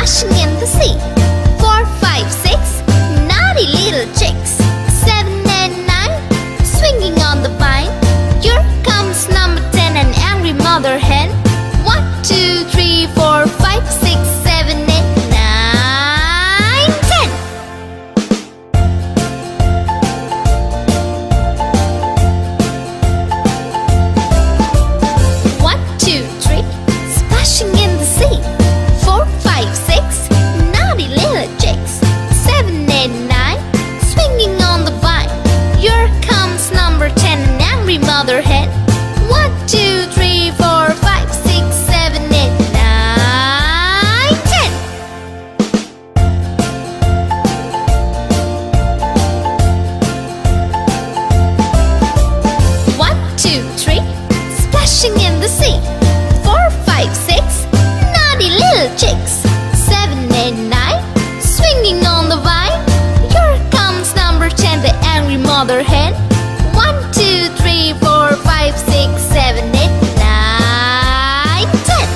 splashing in the sea. 4, 5, 6, naughty little chicks. 7 and 9, swinging on the vine. Here comes number 10, an angry mother hen. 1, 2, 3, 4, 5, 6, 7, 8, 9, 10. 1, 2, 3, splashing in the sea. 4, 5, 6, naughty little chicks. 7, 8, 9, swinging on the vine. Here comes number 10, an angry mother hen. 1, 2, 3, 4, 5, 6, 7, 8, 9, 10. 1, 2, 3, splashing in the sea. 4, 5, 6, naughty little chicks. 7, 8, 9, swinging on the vine. Here comes number 10, the angry mother hen. 1, 2, 3, 4, 5, 6, 7, 8, 9, 10.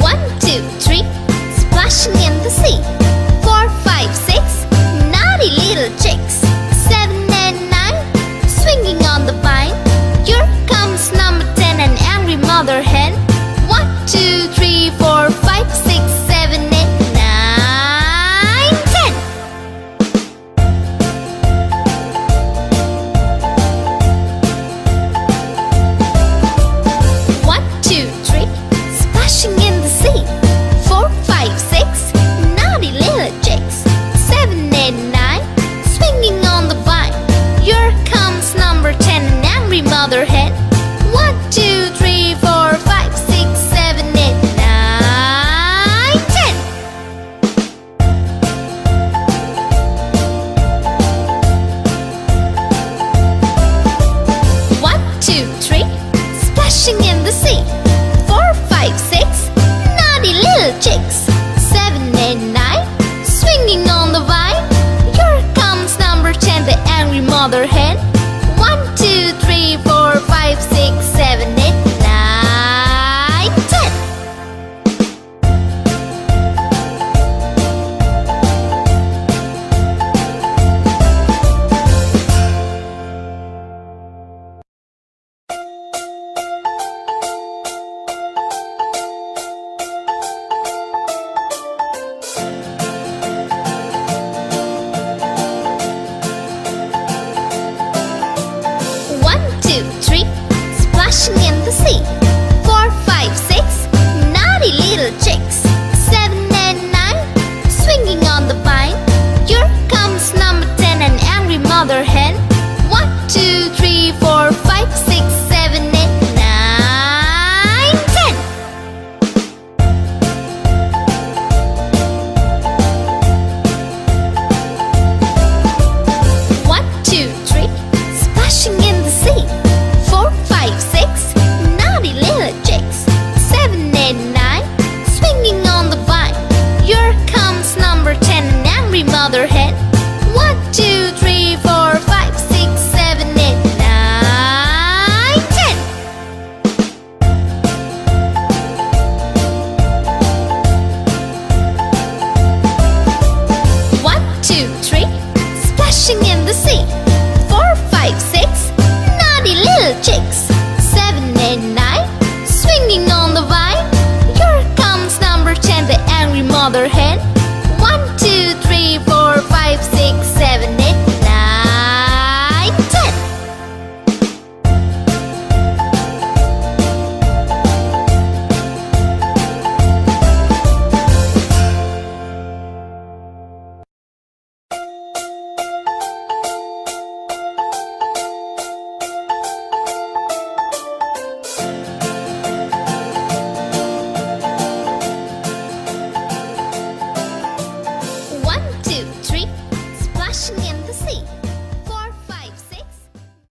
1, 2, 3, splashing in the sea. 4, 5, 6, naughty little chicks. 7 and 9, swinging on the vine. Here comes number 10, an angry mother hen. 1, 2, 3, 4, 5, 6, 7, 8, 9, 10. 1, 2, 3, splashing in the sea. 4, 5, 6, naughty little chicks. 7, 8, 9, swinging on the vine. Here comes number 10, an angry mother hen. 1, 2, 3, 4, 5, 6, 7, 8, 9, 10. 1, 2, 3, splashing in the sea. 4, 5, 6, naughty little chicks. 7, 8, 9, swinging on the vine. Here comes number 10, the angry mother hen. 1, 2, 3, 4, 5, 6, 7, 8, 9, 10. 1, 2, 3, splashing in the sea. 4, 5, 6, naughty little chicks. 7 and 9, swinging on the vine. Here comes number 10, an angry mother hen. 1, 2, 3, 4, 5, 6, 7, 8, 9, 10. 1, 2, 3, splashing in the sea. 4, 5, 6, naughty little chicks. 7, 8, 9, swinging on the vine. Here comes number 10, an angry mother hen. 1, 2, 3, 4, 5, 6, 7, 8, 9, 10. 1, 2, 3, splashing in the sea. 4, 5, 6, naughty little chicks. 7, 8, 9, swinging on the vine. Here comes number 10, the angry mother hen.